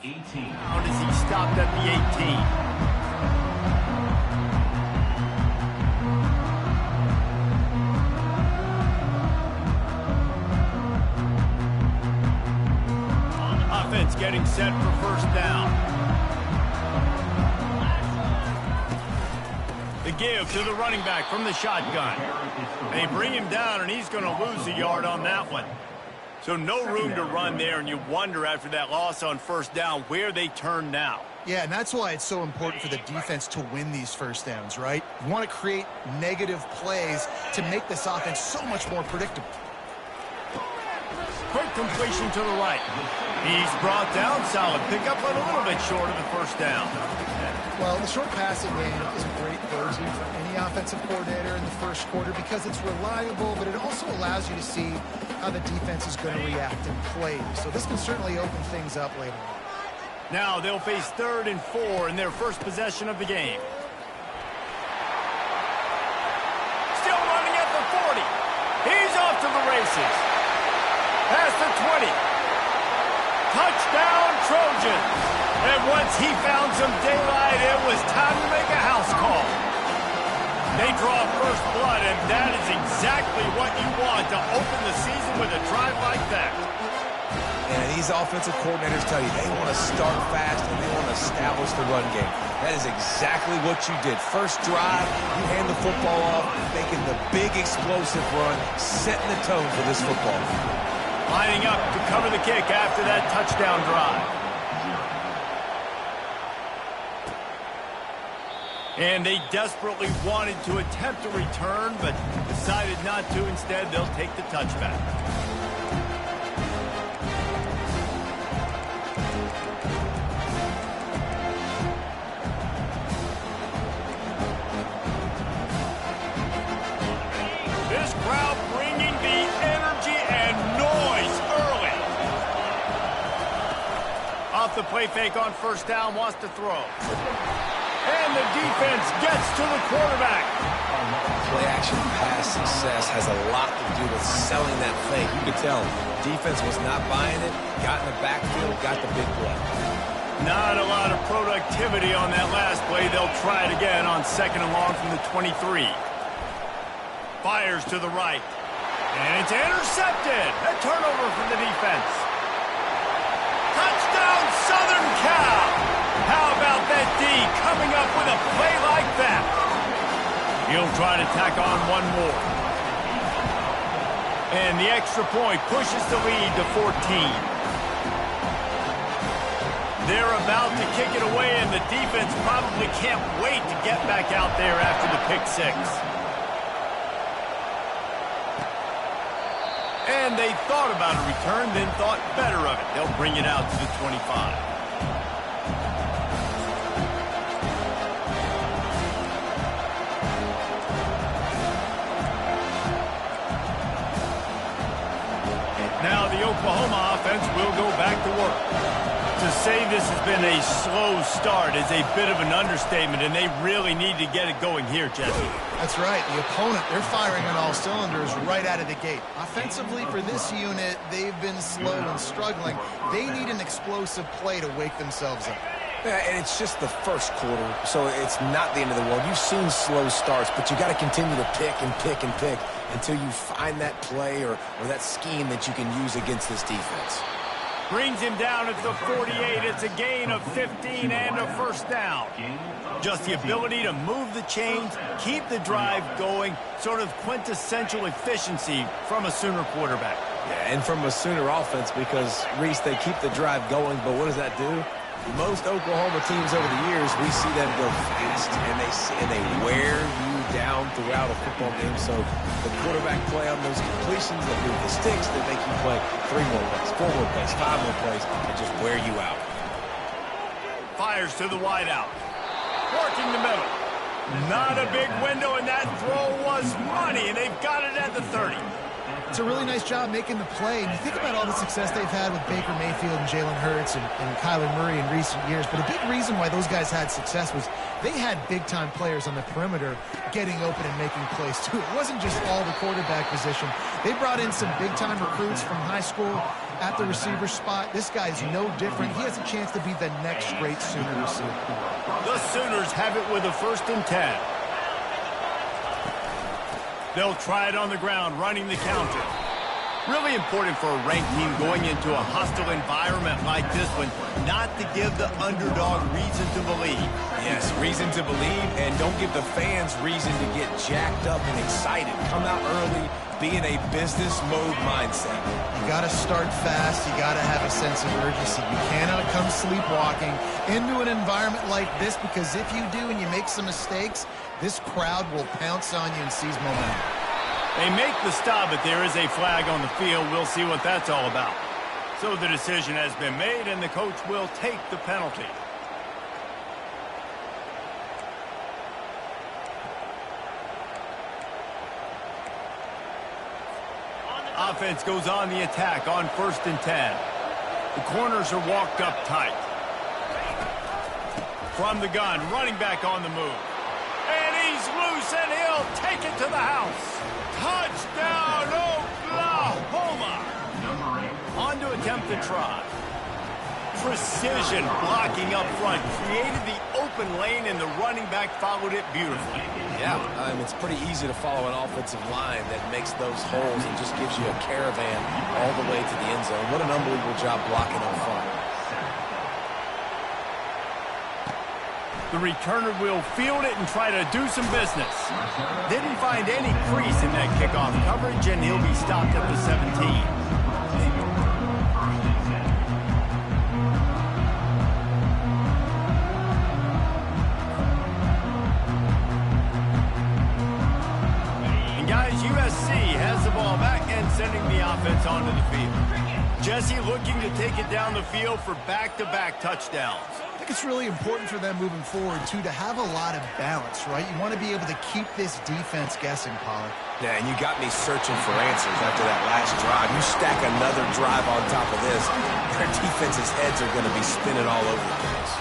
How does he stop at the 18? Offense getting set for first down. The give to the running back from the shotgun. They bring him down, and he's going to lose a yard on that one. So no room to run there, and you wonder after that loss on first down where they turn now. Yeah, and that's why it's so important for the defense to win these first downs, right? You want to create negative plays to make this offense so much more predictable. Quick completion to the right. He's brought down. Solid pickup, but a little bit short of the first down. Well, the short passing game is a great go-to for any offensive coordinator in the first quarter because it's reliable, but it also allows you to see how the defense is going to react and play. So this can certainly open things up later on. Now they'll face 3rd and 4 in their first possession of the game. Still running at the 40. He's off to the races. Past the 20. Touchdown, Trojans. And once he found some daylight, it was time to make a house call. They draw first blood, and that is exactly what you want to open the season with a drive like that. And these offensive coordinators tell you they want to start fast and they want to establish the run game. That is exactly what you did. First drive, you hand the football off, making the big explosive run, setting the tone for this football. Lining up to cover the kick after that touchdown drive. And they desperately wanted to attempt a return, but decided not to. Instead, they'll take the touchback. This crowd bringing the energy and noise early. Off the play fake on first down, wants to throw. And the defense gets to the quarterback. Play-action pass success has a lot to do with selling that fake. You could tell defense was not buying it, got in the backfield, got the big play. Not a lot of productivity on that last play. They'll try it again on 2nd and long from the 23. Fires to the right. And it's intercepted. A turnover for the defense. Touchdown, Southern Cal. How about that D coming up with a play like that? He'll try to tack on one more. And the extra point pushes the lead to 14. They're about to kick it away, and the defense probably can't wait to get back out there after the pick six. And they thought about a return, then thought better of it. They'll bring it out to the 25. Now the Oklahoma offense will go back to work. To say this has been a slow start is a bit of an understatement, and they really need to get it going here, Jesse. That's right. The opponent, they're firing on all cylinders right out of the gate. Offensively, for this unit, they've been slow and struggling. They need an explosive play to wake themselves up. Yeah, and it's just the first quarter, so it's not the end of the world. You've seen slow starts, but you got to continue to pick and pick and pick until you find that play or that scheme that you can use against this defense. Brings him down at the 48. It's a gain of 15 and a first down. Just the ability to move the chains, keep the drive going, sort of quintessential efficiency from a Sooner quarterback. Yeah, and from a Sooner offense because, Reese, they keep the drive going, but what does that do? Most Oklahoma teams over the years, we see them go fast, and they wear you down throughout a football game. So the quarterback play on those completions that move the sticks that make you play 3 more plays, 4 more plays, 5 more plays, and just wear you out. Fires to the wideout. Working the middle. Not a big window, and that throw was money, and they've got it at the 30. It's a really nice job making the play. And you think about all the success they've had with Baker Mayfield and Jalen Hurts and Kyler Murray in recent years. But a big reason why those guys had success was they had big-time players on the perimeter getting open and making plays, too. It wasn't just all the quarterback position. They brought in some big-time recruits from high school at the receiver spot. This guy's no different. He has a chance to be the next great Sooner receiver. The Sooners have it with a 1st and 10. They'll try it on the ground, running the counter. Really important for a ranked team going into a hostile environment like this one, not to give the underdog reason to believe. Yes, reason to believe, and don't give the fans reason to get jacked up and excited. Come out early, be in a business mode mindset. You got to start fast. You got to have a sense of urgency. You cannot come sleepwalking into an environment like this, because if you do and you make some mistakes, this crowd will pounce on you and seize momentum. They make the stop, but there is a flag on the field. We'll see what that's all about. So the decision has been made, and the coach will take the penalty. Offense goes on the attack on 1st and 10. The corners are walked up tight. From the gun, running back on the move. And he's loose, and he'll take it to the house. Touchdown, Oklahoma! On to attempt the try. Precision blocking up front. Created the open lane, and the running back followed it beautifully. Yeah, it's pretty easy to follow an offensive line that makes those holes and just gives you a caravan all the way to the end zone. What an unbelievable job blocking up front. The returner will field it and try to do some business. Didn't find any crease in that kickoff coverage, and he'll be stopped at the 17. And guys, USC has the ball back and sending the offense onto the field. Jesse looking to take it down the field for back-to-back touchdowns. I think it's really important for them moving forward, too, to have a lot of balance, right? You want to be able to keep this defense guessing, Pollard. Yeah, and you got me searching for answers after that last drive. You stack another drive on top of this, their defense's heads are going to be spinning all over the place.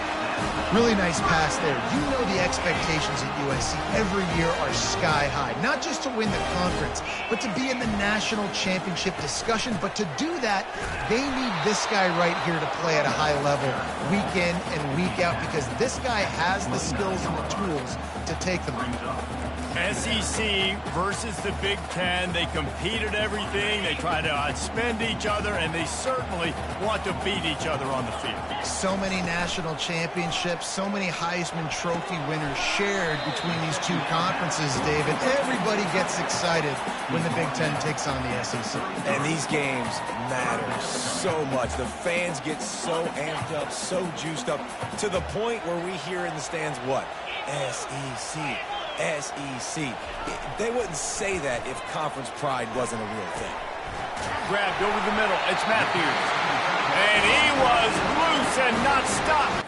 Really nice pass there. You know the expectations at USC every year are sky high. Not just to win the conference, but to be in the national championship discussion. But to do that, they need this guy right here to play at a high level week in and week out, because this guy has the skills and the tools to take them. SEC versus the Big Ten. They compete at everything. They try to outspend each other, and they certainly want to beat each other on the field. So many national championships, so many Heisman Trophy winners shared between these two conferences, David. Everybody gets excited when the Big Ten takes on the SEC. And these games matter so much. The fans get so amped up, so juiced up, to the point where we hear in the stands what? SEC. SEC. They wouldn't say that if conference pride wasn't a real thing. Grabbed over the middle. It's Matthews. And he was loose and not stopped.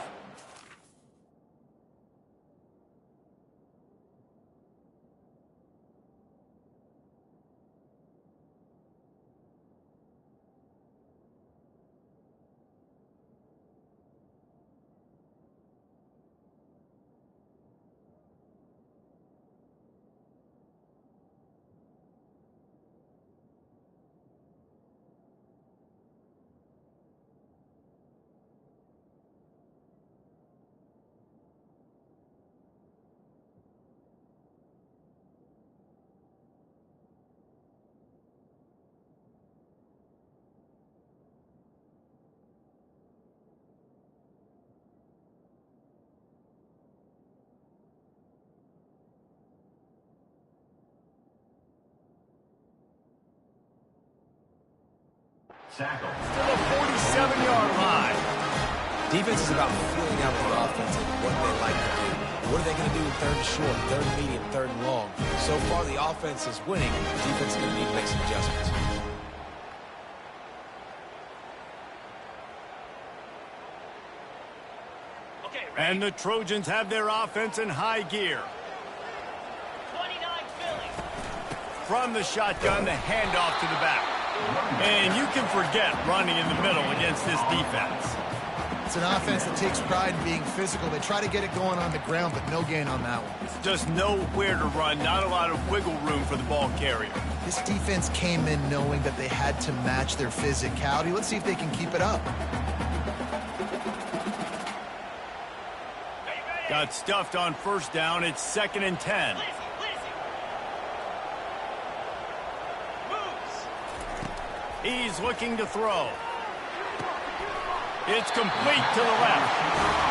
Still a 47-yard line. Defense is about feeling out the offense and what they like to do. What are they going to do in third and short, third and medium, third and long? So far, the offense is winning. The defense is going to need to make some adjustments. And the Trojans have their offense in high gear. 29 Philly. from the shotgun, the handoff to the back. And you can forget running in the middle against this defense. It's an offense that takes pride in being physical. They try to get it going on the ground, but no gain on that one. Just nowhere to run, not a lot of wiggle room for the ball carrier. This defense came in knowing that they had to match their physicality. Let's see if they can keep it up. Got stuffed on first down. It's 2nd and 10. He's looking to throw. It's complete to the left.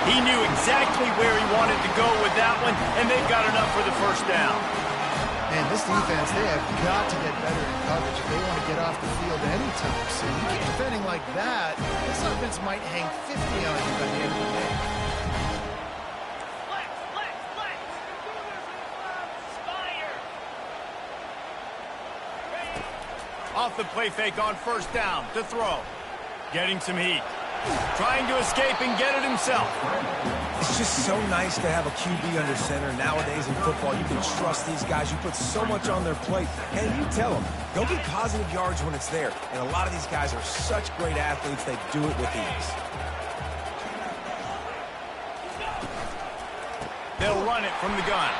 He knew exactly where he wanted to go with that one, and they've got enough for the first down. Man, this defense, they have got to get better in coverage if they want to get off the field anytime soon. You keep defending like that, this offense might hang 50 on you by the end of the game. Off the play fake on first down to throw. Getting some heat. Trying to escape and get it himself. It's just so nice to have a QB under center. Nowadays in football, you can trust these guys. You put so much on their plate. And you tell them, go get positive yards when it's there. And a lot of these guys are such great athletes, they do it with ease. They'll run it from the gun.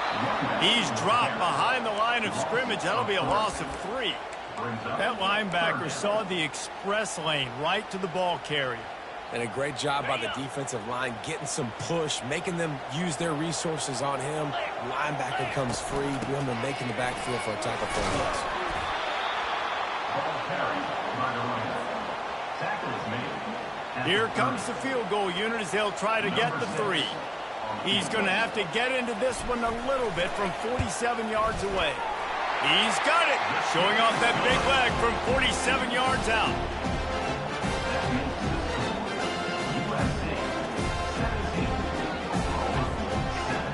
He's dropped behind the line of scrimmage. That'll be a loss of 3. That linebacker saw the express lane right to the ball carrier. And a great job by the defensive line, getting some push, making them use their resources on him. Linebacker comes free, doing the making the backfield for a tackle for a loss. Here comes the field goal unit as they'll try to get the 3. He's going to have to get into this one a little bit from 47 yards away. He's got it, showing off that big leg from 47 yards out.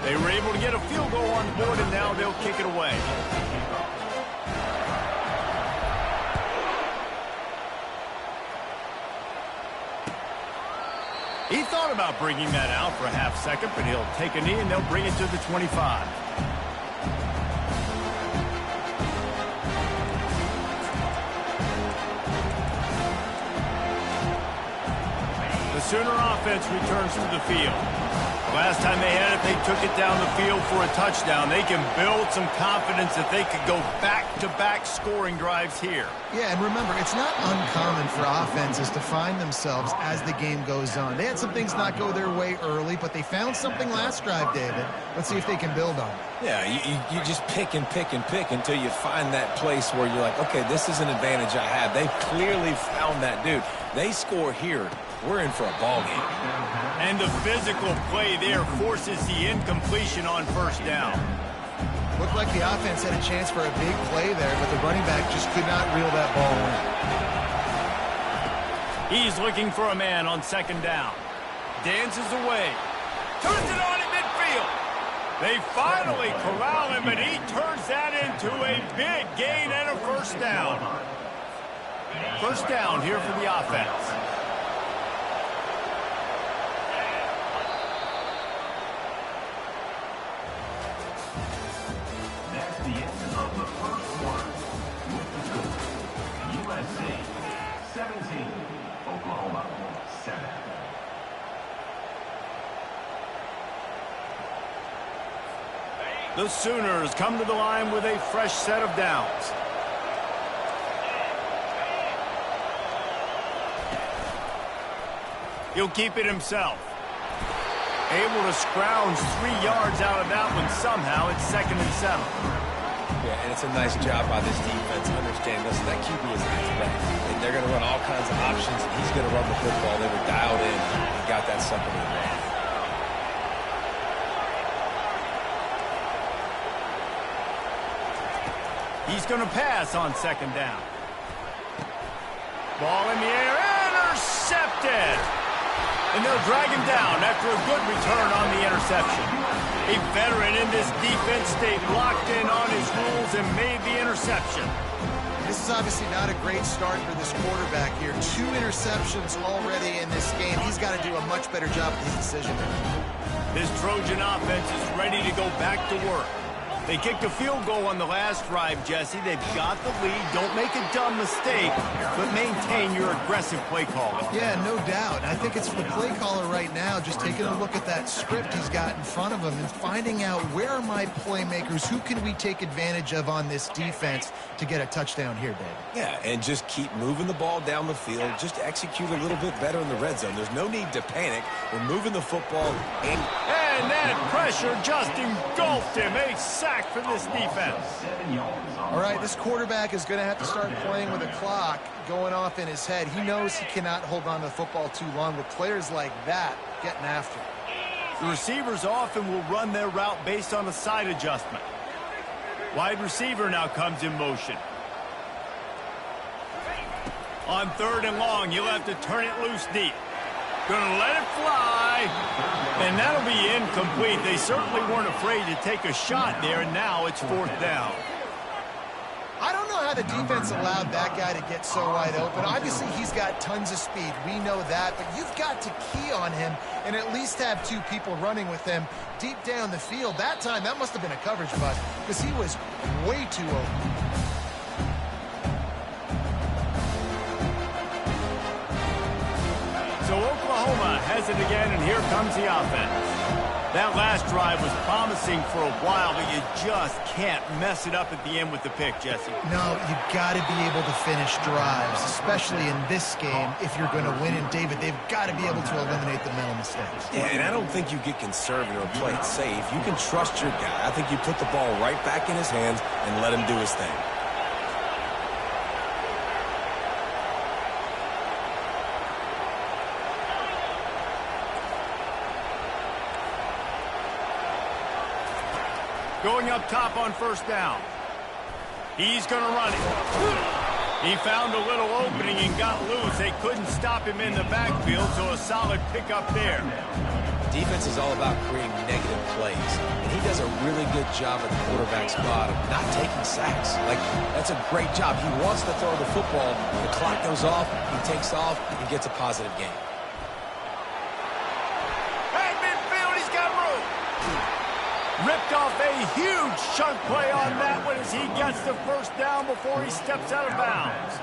They were able to get a field goal on the board, and now they'll kick it away. He thought about bringing that out for a half second, but he'll take a knee, and they'll bring it to the 25. The Sooner offense returns to the field. Last time they had it, they took it down the field for a touchdown. They can build some confidence that they could go back-to-back scoring drives here. Yeah, and remember, it's not uncommon for offenses to find themselves as the game goes on. They had some things not go their way early, but they found something last drive, David. Let's see if they can build on it. Yeah, you just pick and pick and pick until you find that place where you're like, okay, this is an advantage I have. They clearly found that dude. They score here. We're in for a ball game. And the physical play there forces the incompletion on first down. Looked like the offense had a chance for a big play there, but the running back just could not reel that ball in. He's looking for a man on second down. Dances away. Turns it on in midfield. They finally corral him, and he turns that into a big gain and a first down. First down here for the offense. The Sooners come to the line with a fresh set of downs. He'll keep it himself. Able to scrounge 3 yards out of that one somehow. It's 2nd and 7. Yeah, and it's a nice job by this defense understanding this. That QB is not threat. And they're going to run all kinds of options, and he's going to run the football. They were dialed in and got that 2nd and 1. He's going to pass on second down. Ball in the air, intercepted. And they'll drag him down after a good return on the interception. A veteran in this defense stayed locked in on his rules and made the interception. This is obviously not a great start for this quarterback here. 2 interceptions already in this game. He's got to do a much better job with his decision. This Trojan offense is ready to go back to work. They kicked a field goal on the last drive, Jesse. They've got the lead. Don't make a dumb mistake, but maintain your aggressive play calling. Yeah, no doubt. I think it's the play caller right now just taking a look at that script he's got in front of him and finding out where are my playmakers, who can we take advantage of on this defense to get a touchdown here, Dave. Yeah, and just keep moving the ball down the field. Just execute a little bit better in the red zone. There's no need to panic. We're moving the football. And that pressure just engulfed him. A sack for this defense. All right, this quarterback is going to have to start playing with a clock going off in his head. He knows he cannot hold on to the football too long with players like that getting after him. The receivers often will run their route based on a side adjustment. Wide receiver now comes in motion. On 3rd and long, you'll have to turn it loose deep. Gonna let it fly. And that'll be incomplete. They certainly weren't afraid to take a shot there, and now it's 4th down. I don't know how the defense allowed that guy to get so wide open. Obviously, he's got tons of speed. We know that, but you've got to key on him and at least have 2 people running with him deep down the field. That time, that must have been a coverage bust because he was way too open. So Oklahoma has it again, and here comes the offense. That last drive was promising for a while, but you just can't mess it up at the end with the pick, Jesse. No, you got to be able to finish drives, especially in this game. If you're going to win in David, they've got to be able to eliminate the mental mistakes. Yeah, and I don't think you get conservative or play it safe. You can trust your guy. I think you put the ball right back in his hands and let him do his thing. Going up top on 1st down. He's going to run it. He found a little opening and got loose. They couldn't stop him in the backfield, so a solid pickup there. Defense is all about creating negative plays, and he does a really good job at the quarterback spot of not taking sacks. Like, that's a great job. He wants to throw the football. The clock goes off, he takes off, and gets a positive gain. Hey, midfield, he's got room. Ripped off a huge chunk play on that one as he gets the 1st down before he steps out of bounds.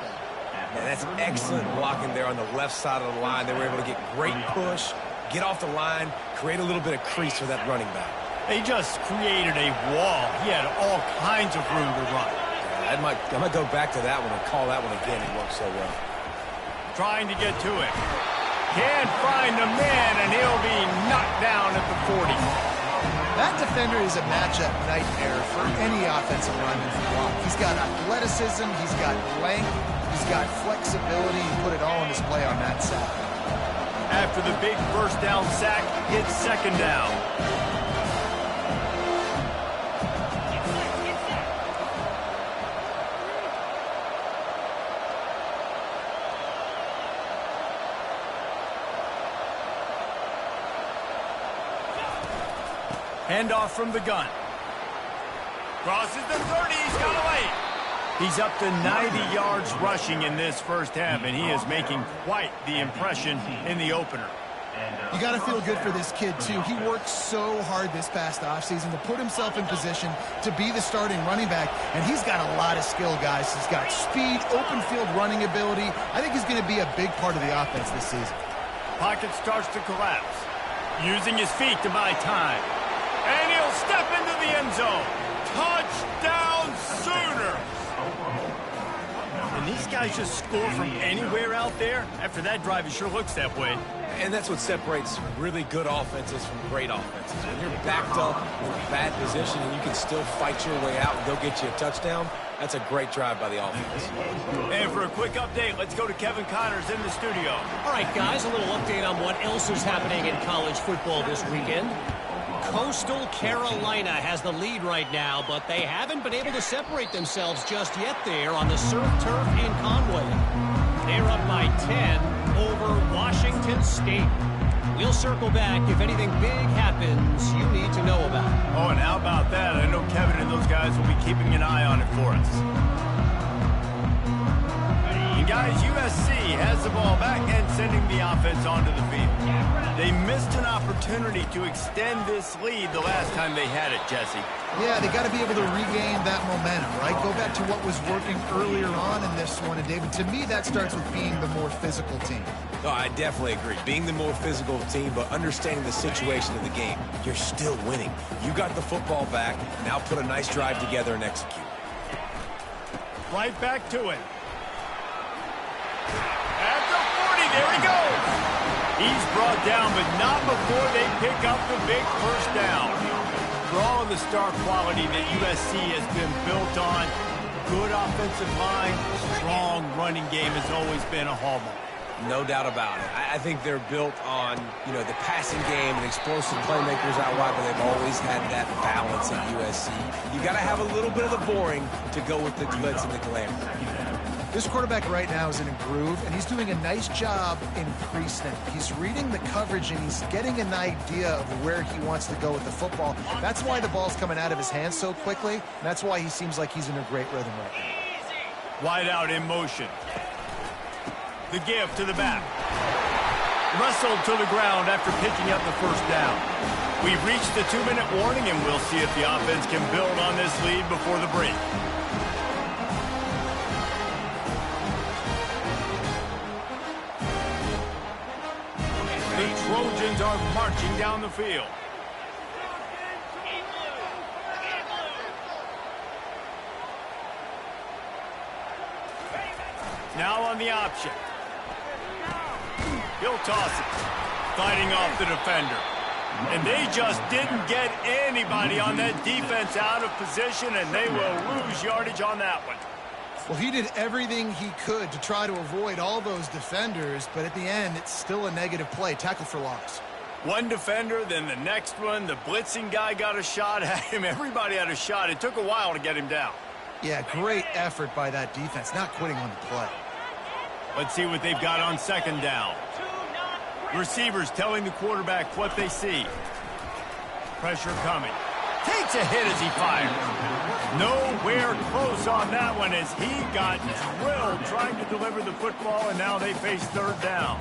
Man, that's excellent blocking there on the left side of the line. They were able to get great push, get off the line, create a little bit of crease for that running back. They just created a wall. He had all kinds of room to run. Yeah, I might go back to that one and call that one again. It worked so well. Trying to get to it. Can't find the man, and he'll be knocked down at the 40. That defender is a matchup nightmare for any offensive lineman to block. He's got athleticism, he's got length, he's got flexibility. He put it all on display on that sack. After the big 1st down sack, it's 2nd down. Handoff from the gun. Crosses the 30. He's got away. He's up to 90 yards rushing in this 1st half, and he is making quite the impression in the opener. You got to feel good for this kid, too. He worked so hard this past offseason to put himself in position to be the starting running back, and he's got a lot of skill, guys. He's got speed, open field running ability. I think he's going to be a big part of the offense this season. Pocket starts to collapse, using his feet to buy time. And he'll step into the end zone. Touchdown, Sooners! And these guys just score from anywhere out there. After that drive, it sure looks that way. And that's what separates really good offenses from great offenses. When you're backed up in a bad position and you can still fight your way out and go get you a touchdown, that's a great drive by the offense. And for a quick update, let's go to Kevin Connors in the studio. All right, guys, a little update on what else is happening in college football this weekend. Coastal Carolina has the lead right now, but they haven't been able to separate themselves just yet there on the surf turf in Conway. They're up by 10 over Washington State. We'll circle back if anything big happens you need to know about. Oh, and how about that? I know Kevin and those guys will be keeping an eye on it for us. And guys, USC has the ball back and sending the offense onto the field. They missed an opportunity to extend this lead the last time they had it, Jesse. Yeah, they got to be able to regain that momentum, right? Go back to what was working earlier on in this one. And, David, to me, that starts with being the more physical team. Oh, I definitely agree. Being the more physical team, but understanding the situation of the game. You're still winning. You got the football back. Now put a nice drive together and execute. Right back to it. At the 40, there he goes. He's brought down, but not before they pick up the big first down. For all of the star quality that USC has been built on, good offensive line, strong running game has always been a hallmark. No doubt about it. I think they're built on, the passing game and explosive playmakers out wide, but they've always had that balance at USC. You got to have a little bit of the boring to go with the glitz and the glamour. This quarterback right now is in a groove, and he's doing a nice job in pre-snap. He's reading the coverage, and he's getting an idea of where he wants to go with the football. That's why the ball's coming out of his hands so quickly, and that's why he seems like he's in a great rhythm right now. Wide out in motion. The give to the back. Wrestled to the ground after picking up the first down. We've reached the 2-minute warning, and we'll see if the offense can build on this lead before the break. The Trojans are marching down the field. Now on the option. He'll toss it. Fighting off the defender. And they just didn't get anybody on that defense out of position, and they will lose yardage on that one. Well, he did everything he could to try to avoid all those defenders, but at the end, it's still a negative play. Tackle for loss. One defender, then the next one. The blitzing guy got a shot at him. Everybody had a shot. It took a while to get him down. Yeah, great effort by that defense, not quitting on the play. Let's see what they've got on second down. Receivers telling the quarterback what they see. Pressure coming. Takes a hit as he fires. Nowhere close on that one as he got drilled trying to deliver the football, and now they face third down.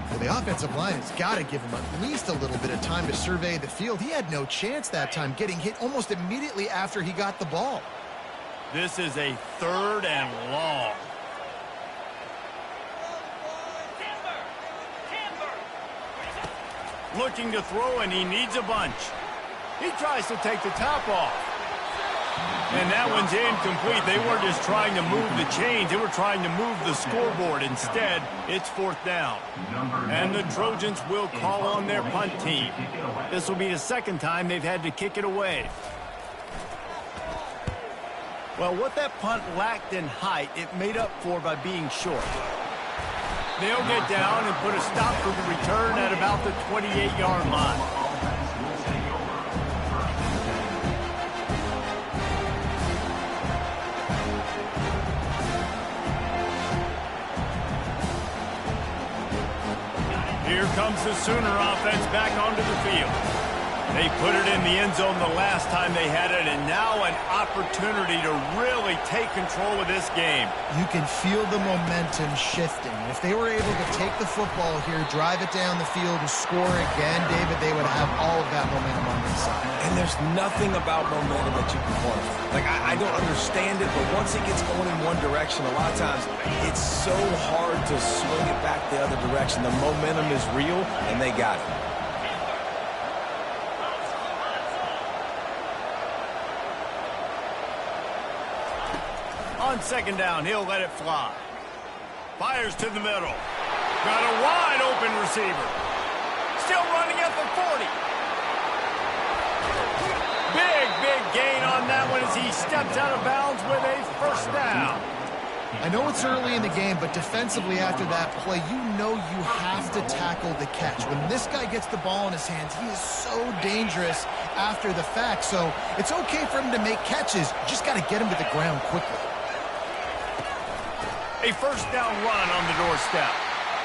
Well, the offensive line has got to give him at least a little bit of time to survey the field. He had no chance that time, getting hit almost immediately after he got the ball. This is a 3rd and long. Looking to throw, and he needs a bunch. He tries to take the top off. And that one's incomplete. They weren't just trying to move the chains. They were trying to move the scoreboard. Instead, it's 4th down. And the Trojans will call on their punt team. This will be the 2nd time they've had to kick it away. Well, what that punt lacked in height, it made up for by being short. They'll get down and put a stop for the return at about the 28-yard line. Here comes the Sooner offense back onto the field. They put it in the end zone the last time they had it, and now an opportunity to really take control of this game. You can feel the momentum shifting. If they were able to take the football here, drive it down the field, and score again, David, they would have all of that momentum on their side. And there's nothing about momentum that you can quantify. Like, I don't understand it, but once it gets going in one direction, a lot of times it's so hard to swing it back the other direction. The momentum is real, and they got it. On second down, he'll let it fly. Fires to the middle. Got a wide open receiver. Still running at the 40. Big gain on that one as he steps out of bounds with a first down. I know it's early in the game, but defensively after that play, you know you have to tackle the catch. When this guy gets the ball in his hands, he is so dangerous after the fact. So it's okay for him to make catches. You just got to get him to the ground quickly. A first down run on the doorstep.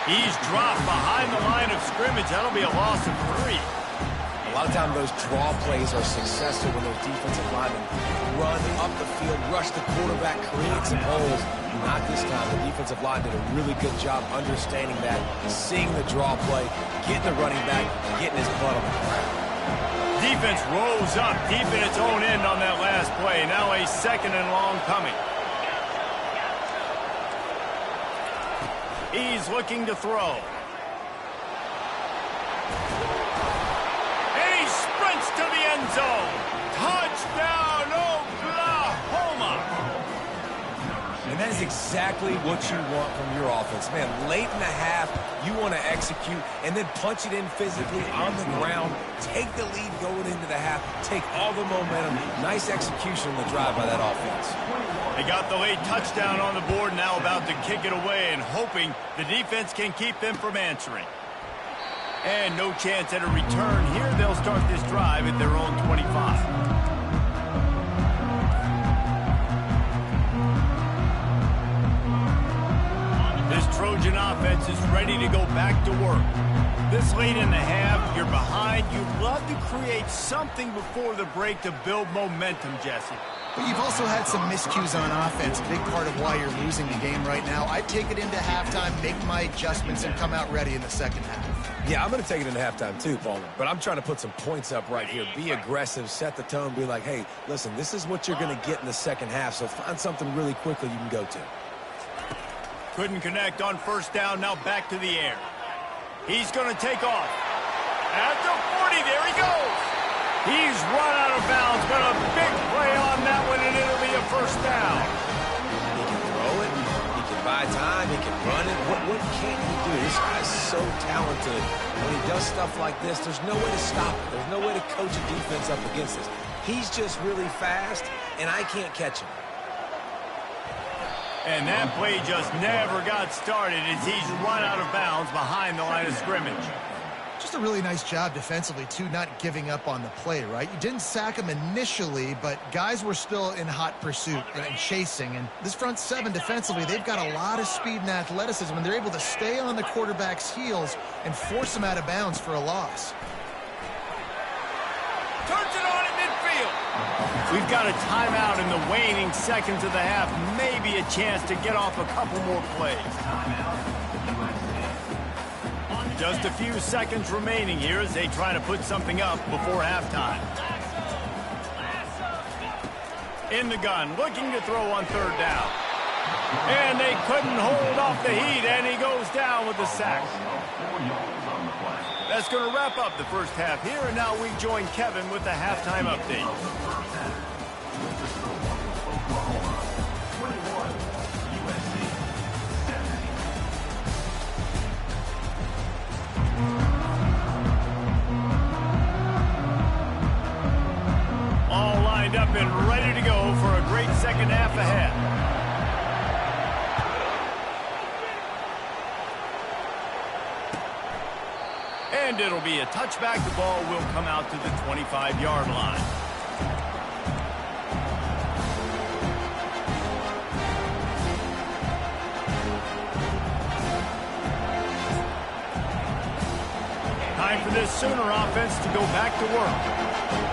He's dropped behind the line of scrimmage. That'll be a loss of 3. A lot of times those draw plays are successful when those defensive linemen run up the field, rush the quarterback, create some holes. Not this time. The defensive line did a really good job understanding that, seeing the draw play, getting the running back, getting his butt on the ground. Defense rose up deep in its own end on that last play. Now a 2nd and long coming. He's looking to throw. And he sprints to the end zone. Touchdown, Oklahoma! And that is exactly what you want from your offense. Man, late in the half, you want to execute and then punch it in physically on the ground. Take the lead going into the half. Take all the momentum. Nice execution on the drive by that offense. They got the late touchdown on the board, now about to kick it away and hoping the defense can keep them from answering. And no chance at a return here. They'll start this drive at their own 25. This Trojan offense is ready to go back to work. This late in the half, you're behind. You'd love to create something before the break to build momentum, Jesse. But you've also had some miscues on offense, a big part of why you're losing the game right now. I'd take it into halftime, make my adjustments, and come out ready in the second half. Yeah, I'm going to take it into halftime too, Paul. But I'm trying to put some points up right here. Be aggressive, set the tone, be like, hey, listen, this is what you're going to get in the second half, so find something really quickly you can go to. Couldn't connect on first down, now back to the air. He's going to take off. At the 40, there he goes. He's run out of bounds, but a big play on that one, and it'll be a first down. He can throw it, he can buy time, he can run it. What can't he do? This guy's so talented. When he does stuff like this, there's no way to stop it. There's no way to coach a defense up against this. He's just really fast, and I can't catch him. And that play just never got started as he's run out of bounds behind the line of scrimmage. Just a really nice job defensively, too, not giving up on the play, right? You didn't sack him initially, but guys were still in hot pursuit and chasing. And this front seven defensively, they've got a lot of speed and athleticism, and they're able to stay on the quarterback's heels and force him out of bounds for a loss. Turns it on in midfield. We've got a timeout in the waning seconds of the half. Maybe a chance to get off a couple more plays. Just a few seconds remaining here as they try to put something up before halftime. In the gun, looking to throw on third down. And they couldn't hold off the heat, and he goes down with the sack. That's going to wrap up the first half here, and now we join Kevin with the halftime update. All lined up and ready to go for a great second half ahead. And it'll be a touchback. The ball will come out to the 25-yard line. Time for this Sooner offense to go back to work.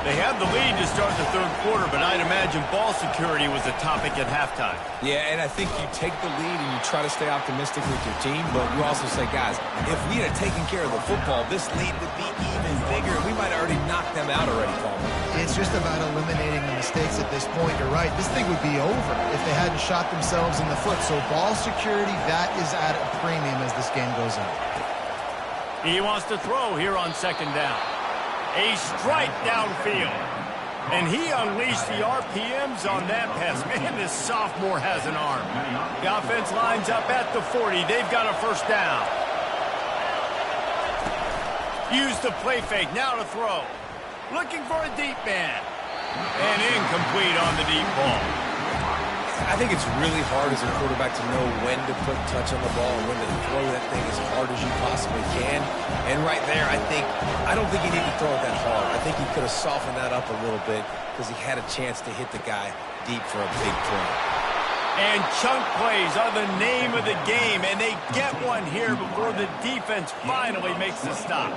They have the lead to start the third quarter, but I'd imagine ball security was a topic at halftime. Yeah, and I think you take the lead and you try to stay optimistic with your team, but you also say, guys, if we had taken care of the football, this lead would be even bigger. We might have already knocked them out already, Paul. It's just about eliminating the mistakes at this point. You're right. This thing would be over if they hadn't shot themselves in the foot. So ball security, that is at a premium as this game goes on. He wants to throw here on second down. A strike downfield. And he unleashed the RPMs on that pass. Man, this sophomore has an arm. The offense lines up at the 40. They've got a first down. Use the play fake. Now to throw. Looking for a deep man. And incomplete on the deep ball. I think it's really hard as a quarterback to know when to put touch on the ball and when to throw that thing as hard as you possibly can. And right there, I don't think he needed to throw it that hard. I think he could have softened that up a little bit because he had a chance to hit the guy deep for a big play. And chunk plays are the name of the game, and they get one here before the defense finally makes the stop.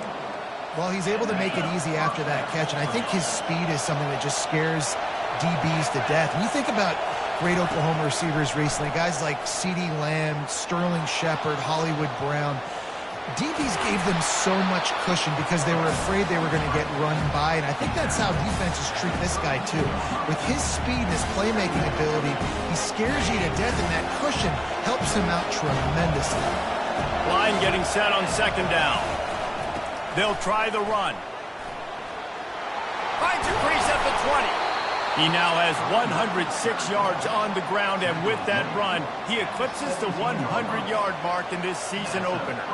Well, he's able to make it easy after that catch, and I think his speed is something that just scares DBs to death. When you think about great Oklahoma receivers recently, guys like CeeDee Lamb, Sterling Shepard, Hollywood Brown, DBs gave them so much cushion because they were afraid they were going to get run by, and I think that's how defenses treat this guy too. With his speed and his playmaking ability, he scares you to death, and that cushion helps him out tremendously. Line getting set on second down. They'll try the run. Finds a crease at the 20. He now has 106 yards on the ground, and with that run, he eclipses the 100-yard mark in this season opener.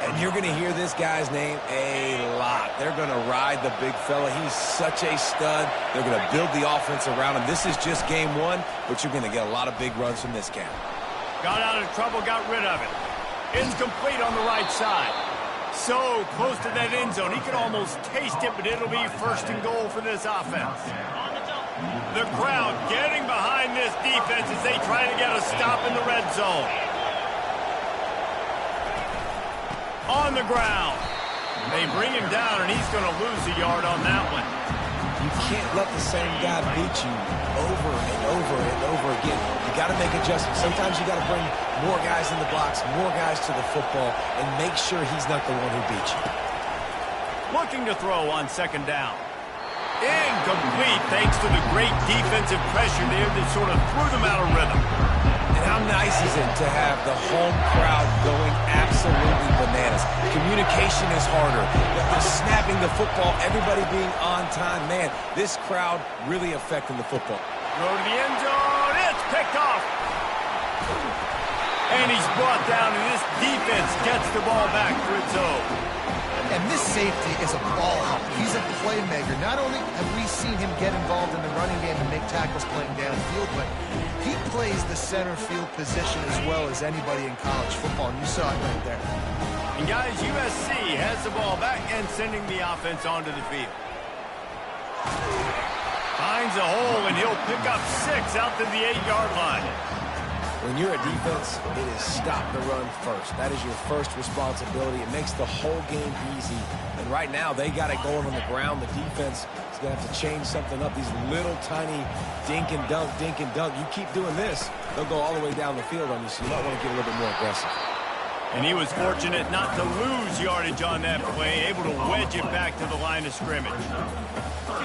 And you're going to hear this guy's name a lot. They're going to ride the big fella. He's such a stud. They're going to build the offense around him. This is just game one, but you're going to get a lot of big runs from this cat. Got out of trouble, got rid of it. Incomplete on the right side. So close to that end zone. He could almost taste it, but it'll be first and goal for this offense. The crowd getting behind this defense as they try to get a stop in the red zone. On the ground. They bring him down, and he's going to lose a yard on that one. You can't let the same guy beat you over and over and over again. You got to make adjustments. Sometimes you got to bring more guys in the box, more guys to the football, and make sure he's not the one who beat you. Looking to throw on second down. Incomplete thanks to the great defensive pressure there that sort of threw them out of rhythm. And how nice is it to have the home crowd going absolutely bananas? Communication is harder. They're snapping the football, everybody being on time. Man, this crowd really affecting the football. Go to the end zone. It's picked off. And he's brought down, and this defense gets the ball back for its own. And this safety is a ball hawk. He's a playmaker. Not only have we seen him get involved in the running game and make tackles playing downfield, but he plays the center field position as well as anybody in college football, and you saw it right there. And guys, USC has the ball back and sending the offense onto the field. Finds a hole, and he'll pick up 6 out to the 8-yard line. When you're a defense, it is stop the run first. That is your first responsibility. It makes the whole game easy. And right now, they got it going on the ground. The defense is going to have to change something up. These little tiny dink and dunk, dink and dunk. You keep doing this, they'll go all the way down the field on you, so you might want to get a little bit more aggressive. And he was fortunate not to lose yardage on that play, able to wedge it back to the line of scrimmage.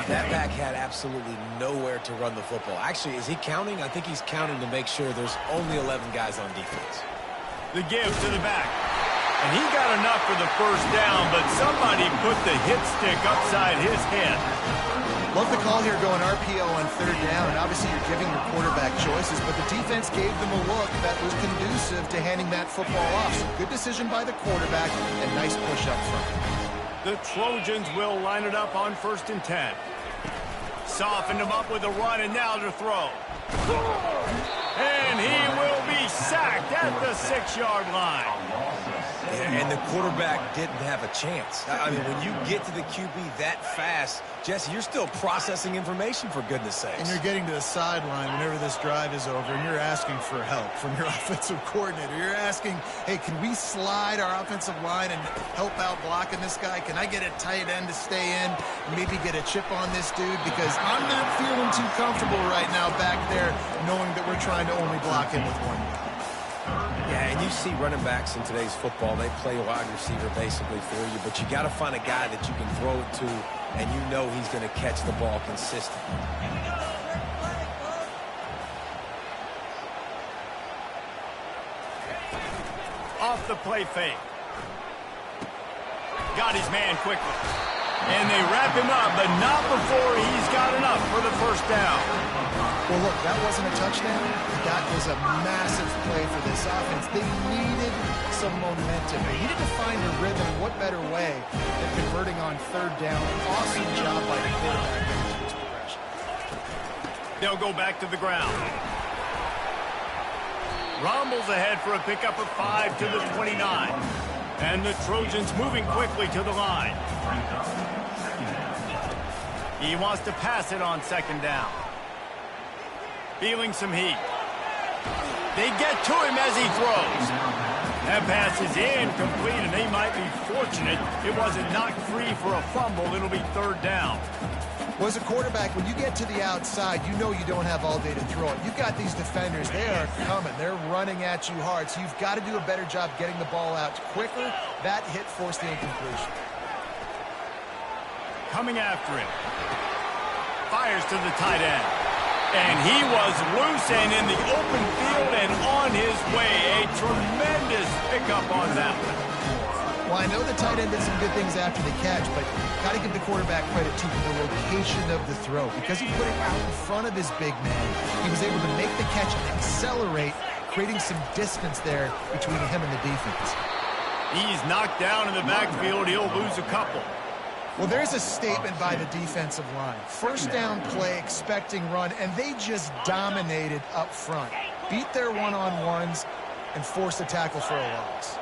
That back had absolutely nowhere to run the football. Actually, is he counting? I think he's counting to make sure there's only 11 guys on defense. The give to the back. And he got enough for the first down, but somebody put the hit stick upside his head. Love the call here going RPO on third down, and obviously you're giving your quarterback choices, but the defense gave them a look that was conducive to handing that football off. So good decision by the quarterback and nice push up front. The Trojans will line it up on 1st and 10. Softened him up with a run, and now to throw. And he will be sacked at the 6-yard line. And the quarterback didn't have a chance. I mean, when you get to the QB that fast, Jesse, you're still processing information, for goodness sakes. And you're getting to the sideline whenever this drive is over, and you're asking for help from your offensive coordinator. You're asking, hey, can we slide our offensive line and help out blocking this guy? Can I get a tight end to stay in and maybe get a chip on this dude? Because I'm not feeling too comfortable right now back there knowing that we're trying to only block him with one guy. Yeah, and you see running backs in today's football, they play wide receiver basically for you, but you got to find a guy that you can throw it to, and you know he's going to catch the ball consistently. Off the play fake. Got his man quickly. And they wrap him up, but not before he's got enough for the first down. Well, look, that wasn't a touchdown. That was a massive play for this offense. They needed some momentum. They needed to find a rhythm. What better way than converting on third down? Awesome job by the quarterback in his progression. They'll go back to the ground. Rumbles ahead for a pickup of 5 to the 29. And the Trojans moving quickly to the line. He wants to pass it on second down. Feeling some heat. They get to him as he throws. That pass is incomplete, and they might be fortunate it wasn't knocked free for a fumble. It'll be third down. Well, as a quarterback, when you get to the outside, you know you don't have all day to throw it. You've got these defenders. They are coming. They're running at you hard, so you've got to do a better job getting the ball out quicker. That hit forced the incompletion. Coming after him. Fires to the tight end. And he was loose and in the open field and on his way. A tremendous pickup on that one. Well, I know the tight end did some good things after the catch, but got to give the quarterback credit, too, for the location of the throw. Because he put it out in front of his big man, he was able to make the catch and accelerate, creating some distance there between him and the defense. He's knocked down in the backfield. He'll lose a couple. Well, there's a statement by the defensive line. First down play, expecting run, and they just dominated up front. Beat their one-on-ones and forced a tackle for a loss.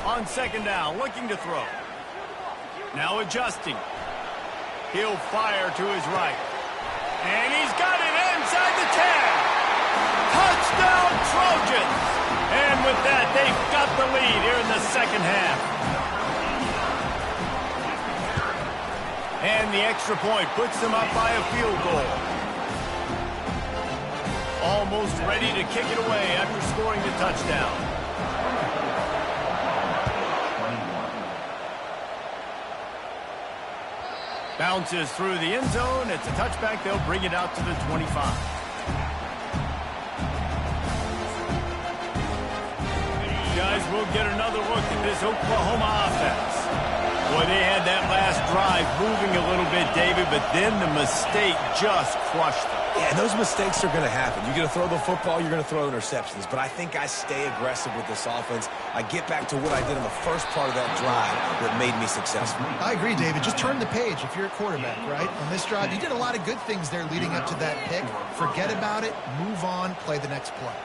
On second down, looking to throw. Now adjusting. He'll fire to his right. And he's got it inside the 10. Touchdown, Trojans! And with that, they've got the lead here in the second half. And the extra point puts them up by a field goal. Almost ready to kick it away after scoring the touchdown. Bounces through the end zone. It's a touchback. They'll bring it out to the 25. Guys, we'll get another look at this Oklahoma offense. Boy, they had that last drive moving a little bit, David, but then the mistake just crushed them. Yeah, and those mistakes are going to happen. You're going to throw the football, you're going to throw interceptions. But I think I stay aggressive with this offense. I get back to what I did in the first part of that drive that made me successful. I agree, David. Just turn the page if you're a quarterback, right? On this drive, you did a lot of good things there leading up to that pick. Forget about it, move on, play the next play.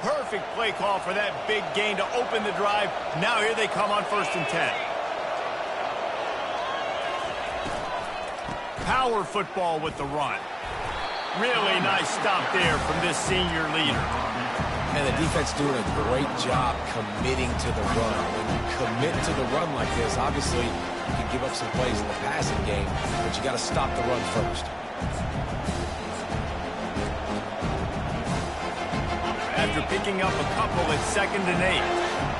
Perfect play call for that big gain to open the drive. Now here they come on 1st and 10. Power football with the run. Really nice stop there from this senior leader. And the defense doing a great job committing to the run. When you commit to the run like this, obviously you can give up some plays in the passing game, but you got to stop the run first. After picking up a couple at 2nd and 8.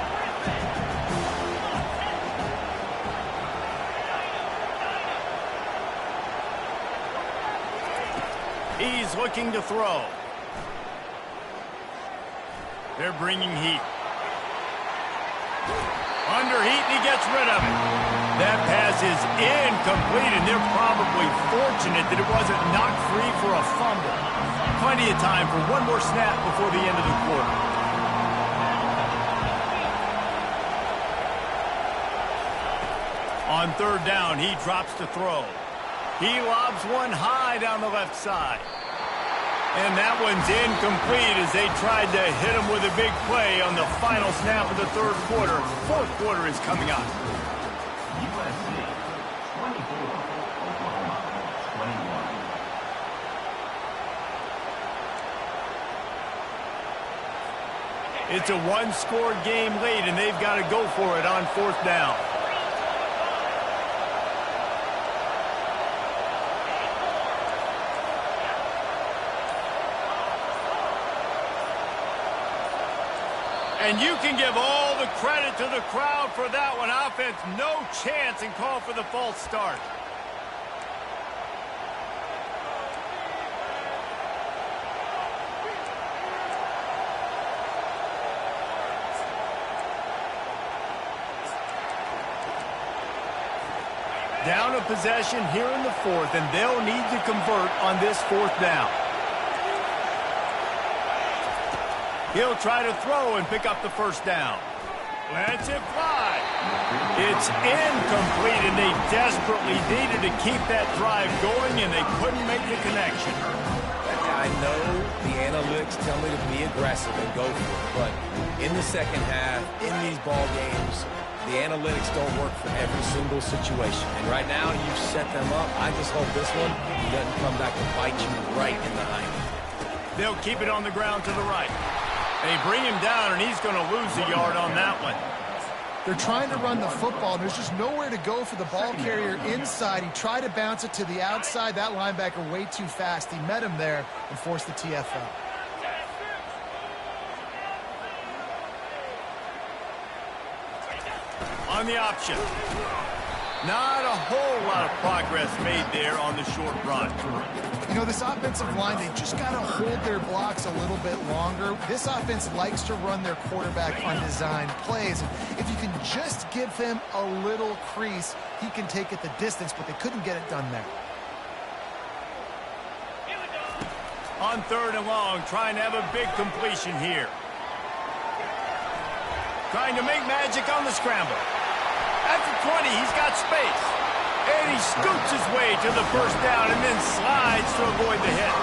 He's looking to throw. They're bringing heat. Under heat, and he gets rid of it. That pass is incomplete, and they're probably fortunate that it wasn't knocked free for a fumble. Plenty of time for one more snap before the end of the quarter. On 3rd down, he drops to throw. He lobs one high down the left side. And that one's incomplete as they tried to hit him with a big play on the final snap of the 3rd quarter. 4th quarter is coming up. It's a one-score game late, and they've got to go for it on 4th down. And you can give all the credit to the crowd for that one. Offense, no chance, and call for the false start. Down a possession here in the 4th, and they'll need to convert on this 4th down. He'll try to throw and pick up the 1st down. Lets it fly. It's incomplete, and they desperately needed to keep that drive going, and they couldn't make the connection. I know the analytics tell me to be aggressive and go for it, but in the second half, in these ball games, the analytics don't work for every single situation. And right now, you've set them up. I just hope this one doesn't come back to bite you right in the hind. They'll keep it on the ground to the right. They bring him down, and he's going to lose a yard on that one. They're trying to run the football, and there's just nowhere to go for the ball carrier inside. He tried to bounce it to the outside. That linebacker way too fast. He met him there and forced the TFL. On the option. Not a whole lot of progress made there on the short run. You know, this offensive line, they just got to hold their blocks a little bit longer. This offense likes to run their quarterback on design plays. If you can just give him a little crease, he can take it the distance, but they couldn't get it done there. On 3rd and long, trying to have a big completion here. Trying to make magic on the scramble. At the 20, he's got space. And he scoots his way to the first down and then slides to avoid the hit.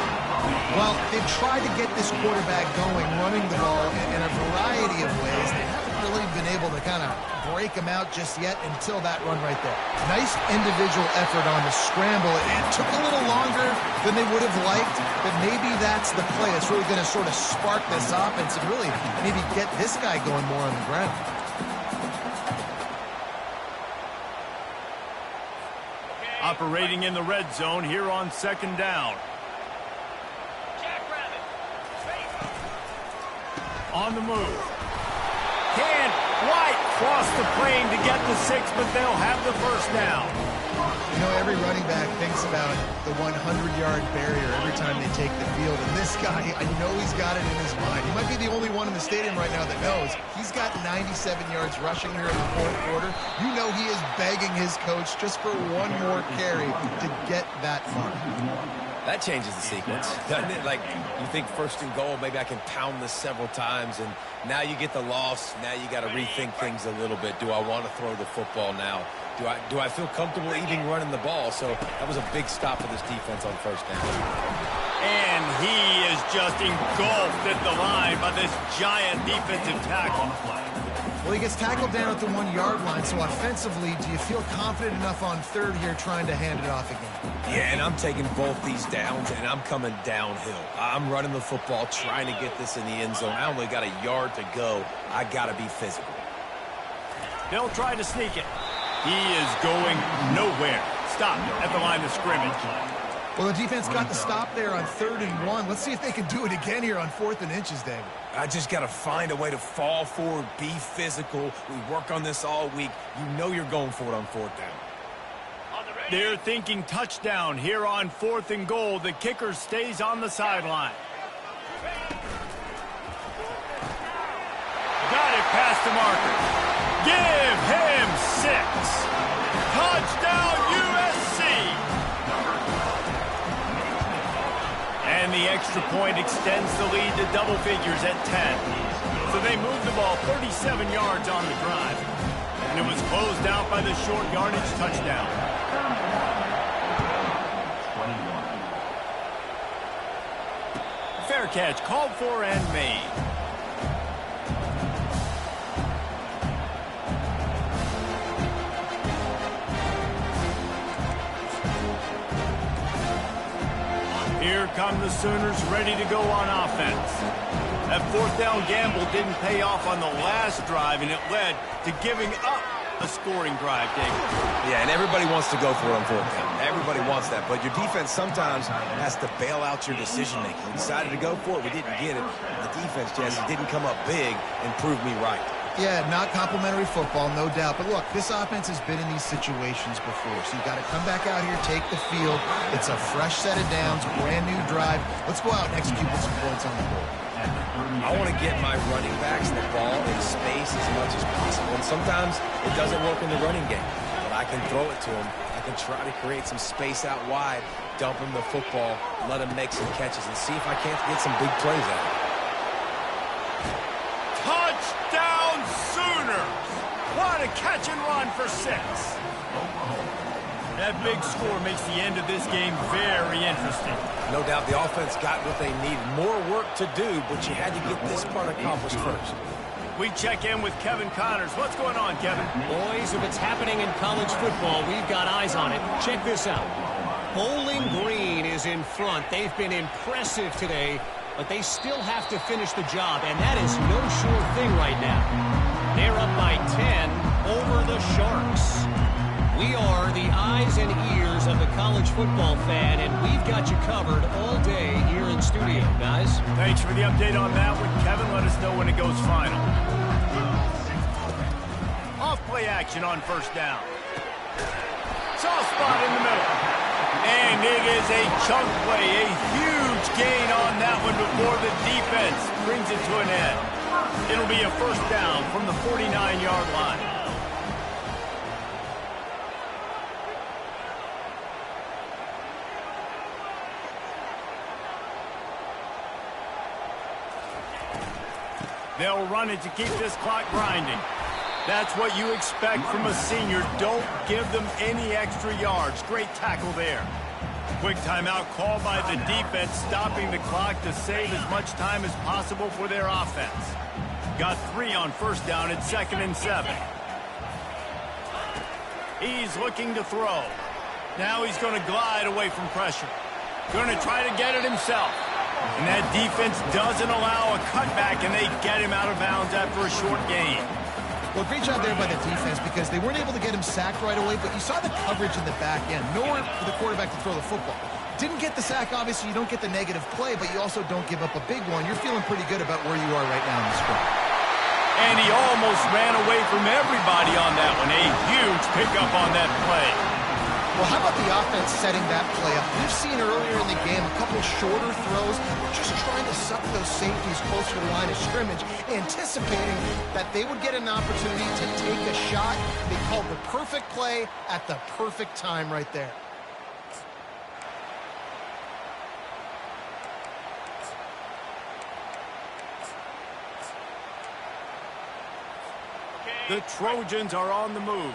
Well, they've tried to get this quarterback going, running the ball in a variety of ways. They haven't really been able to kind of break him out just yet until that run right there. Nice individual effort on the scramble. It took a little longer than they would have liked, but maybe that's the play. It's really going to sort of spark this offense and really maybe get this guy going more on the ground. Operating in the red zone here on 2nd down. On the move. Can White cross the plane to get the 6, but they'll have the first down. You know, every running back thinks about the 100-yard barrier every time they take the field. And this guy, I know he's got it in his mind. He might be the only one in the stadium right now that knows. He's got 97 yards rushing here in the 4th quarter. You know he is begging his coach just for one more carry to get that far. That changes the sequence, doesn't it? Like, you think 1st and goal, maybe I can pound this several times, and now you get the loss. Now you got to rethink things a little bit. Do I want to throw the football now? Do I feel comfortable even running the ball? So that was a big stop for this defense on 1st down. And he is just engulfed at the line by this giant defensive tackle. Well, he gets tackled down at the 1-yard line, so offensively, do you feel confident enough on 3rd here trying to hand it off again? Yeah, and I'm taking both these downs, and I'm coming downhill. I'm running the football, trying to get this in the end zone. I only got a yard to go. I got to be physical. They'll try to sneak it. He is going nowhere. Stopped at the line of scrimmage. Well, the defense got the stop there on 3rd and 1. Let's see if they can do it again here on 4th and inches, David. I just got to find a way to fall forward, be physical. We work on this all week. You know you're going for it on 4th down. They're thinking touchdown here on 4th and goal. The kicker stays on the sideline. Got it past the marker. Give him 6. Touchdown USC. And the extra point extends the lead to double figures at 10. So they move the ball 37 yards on the drive. And it was closed out by the short yardage touchdown. Fair catch called for and made. Here come the Sooners ready to go on offense. That 4th down gamble didn't pay off on the last drive, and it led to giving up a scoring drive, David. Yeah, and everybody wants to go for it on 4th down. Everybody wants that, but your defense sometimes has to bail out your decision-making. We decided to go for it. We didn't get it. The defense, Jesse, didn't come up big and prove me right. Yeah, not complimentary football, no doubt. But look, this offense has been in these situations before. So you got to come back out here, take the field. It's a fresh set of downs, brand new drive. Let's go out and execute with some points on the board. I want to get my running backs the ball in space as much as possible. And sometimes it doesn't work in the running game. But I can throw it to them. I can try to create some space out wide, dump him the football, let him make some catches, and see if I can't get some big plays out of it. Touchdown Sooners! What a catch and run for 6. That big score makes the end of this game very interesting. No doubt the offense got what they needed. More work to do, but you had to get this part accomplished first. We check in with Kevin Connors. What's going on, Kevin? Boys, if it's happening in college football, we've got eyes on it. Check this out. Bowling Green is in front. They've been impressive today. but they still have to finish the job, and that is no sure thing right now. They're up by 10 over the Sharks. We are the eyes and ears of the college football fan, and we've got you covered all day here in studio, guys. Thanks for the update on that one, Kevin. Let us know when it goes final. Off-play action on first down. Soft spot in the middle. And it is a chunk play, a huge gain on that one before the defense brings it to an end. It'll be a first down from the 49-yard line. They'll run it to keep this clock grinding. That's what you expect from a senior. Don't give them any extra yards. Great tackle there. Quick timeout called by the defense, stopping the clock to save as much time as possible for their offense. Got 3 on first down at 2nd and 7. He's looking to throw. Now he's going to glide away from pressure. Going to try to get it himself. And that defense doesn't allow a cutback, and they get him out of bounds after a short gain. Well, great job there by the defense because they weren't able to get him sacked right away, but you saw the coverage in the back end. Nowhere for the quarterback to throw the football. Didn't get the sack, obviously. You don't get the negative play, but you also don't give up a big one. You're feeling pretty good about where you are right now in the script. And he almost ran away from everybody on that one. A huge pickup on that play. Well, how about the offense setting that play up? We've seen earlier in the game a couple shorter throws, just trying to suck those safeties closer to the line of scrimmage, anticipating that they would get an opportunity to take a shot. They called the perfect play at the perfect time right there. The Trojans are on the move.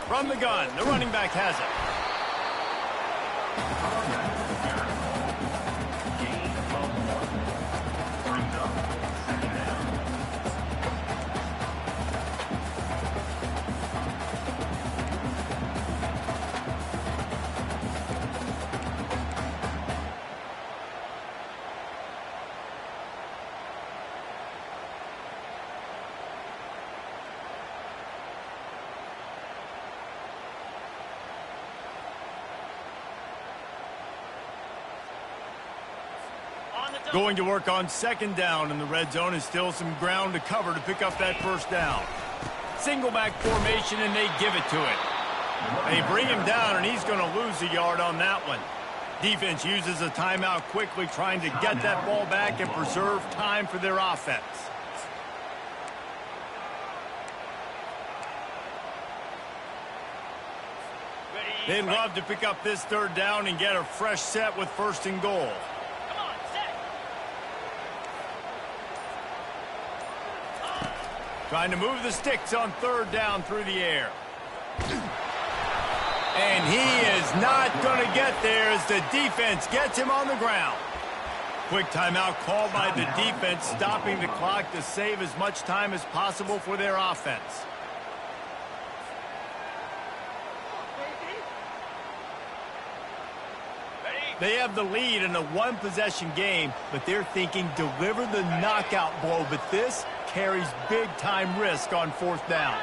From the gun, the running back has it. Going to work on 2nd down in the red zone, and still some ground to cover to pick up that first down. Single back formation, and they give it to him. They bring him down, and he's going to lose a yard on that one. Defense uses a timeout quickly, trying to get that ball back and preserve time for their offense. They'd love to pick up this 3rd down and get a fresh set with 1st and goal. Trying to move the sticks on 3rd down through the air. And he is not going to get there as the defense gets him on the ground. Quick timeout called by the defense, stopping the clock to save as much time as possible for their offense. They have the lead in a 1-possession game, but they're thinking deliver the knockout blow, but this carries big-time risk on 4th down.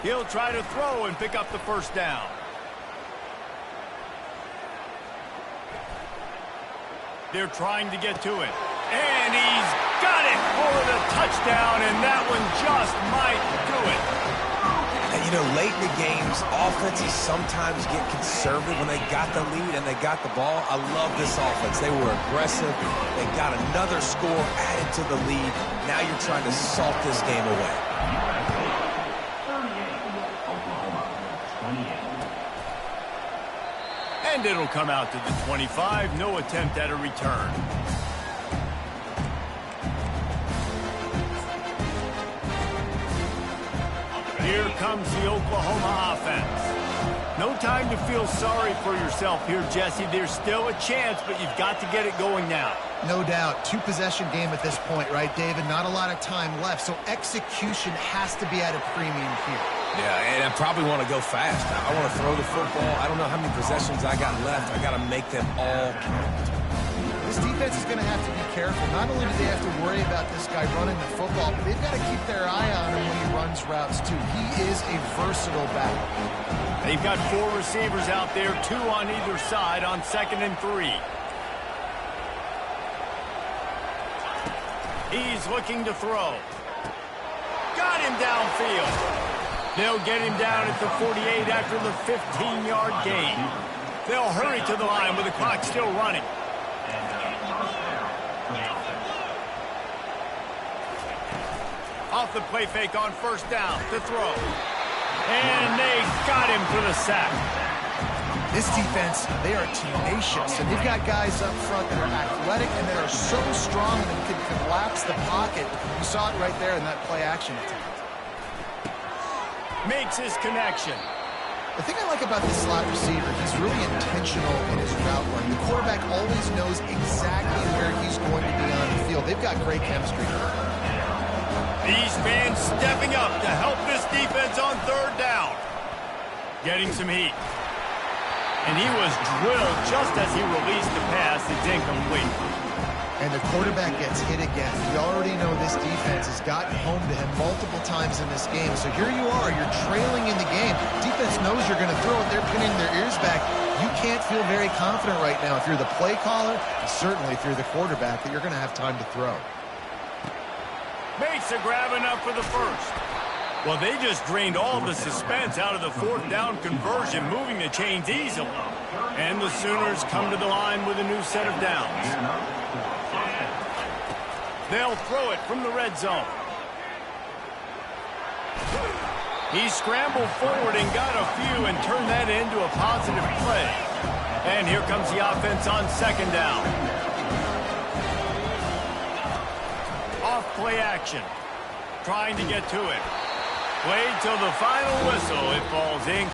He'll try to throw and pick up the first down. They're trying to get to it. And he's got it for the touchdown, and that one just might do it. And, you know, late in the games, offenses sometimes get conservative when they got the lead and they got the ball. I love this offense. They were aggressive. They got another score added to the lead. Now you're trying to salt this game away. And it'll come out to the 25. No attempt at a return. Here comes the Oklahoma offense. No time to feel sorry for yourself here, Jesse. There's still a chance, but you've got to get it going now. No doubt. 2-possession game at this point, right, David? Not a lot of time left, so execution has to be at a premium here. Yeah, and I probably want to go fast. I want to throw the football. I don't know how many possessions I got left. I got to make them all count. This defense is going to have to be careful. Not only do they have to worry about this guy running the football, but they've got to keep their eye on him when he runs routes, too. He is a versatile back. They've got 4 receivers out there, 2 on either side on 2nd and 3. He's looking to throw. Got him downfield. They'll get him down at the 48 after the 15-yard gain. They'll hurry to the line with the clock still running. Off the play fake on 1st down to throw. And they got him for the sack. This defense, they are tenacious, and they've got guys up front that are athletic and that are so strong that can collapse the pocket. You saw it right there in that play action attempt. Makes his connection. The thing I like about this slot receiver, he's really intentional in his route run. The quarterback always knows exactly where he's going to be on the field. They've got great chemistry. These fans stepping up to help this defense on 3rd down. Getting some heat. And he was drilled just as he released the pass. It's incomplete. And the quarterback gets hit again. We already know this defense has gotten home to him multiple times in this game. So here you are, you're trailing in the game. Defense knows you're going to throw it. They're pinning their ears back. You can't feel very confident right now if you're the play caller, and certainly if you're the quarterback, that you're going to have time to throw. Makes a grab enough for the 1st. Well, they just drained all the suspense out of the 4th down conversion, moving the chains easily. And the Sooners come to the line with a new set of downs. They'll throw it from the red zone. He scrambled forward and got a few and turned that into a positive play. And here comes the offense on 2nd down. Off play action. Trying to get to it. Played till the final whistle. It falls in.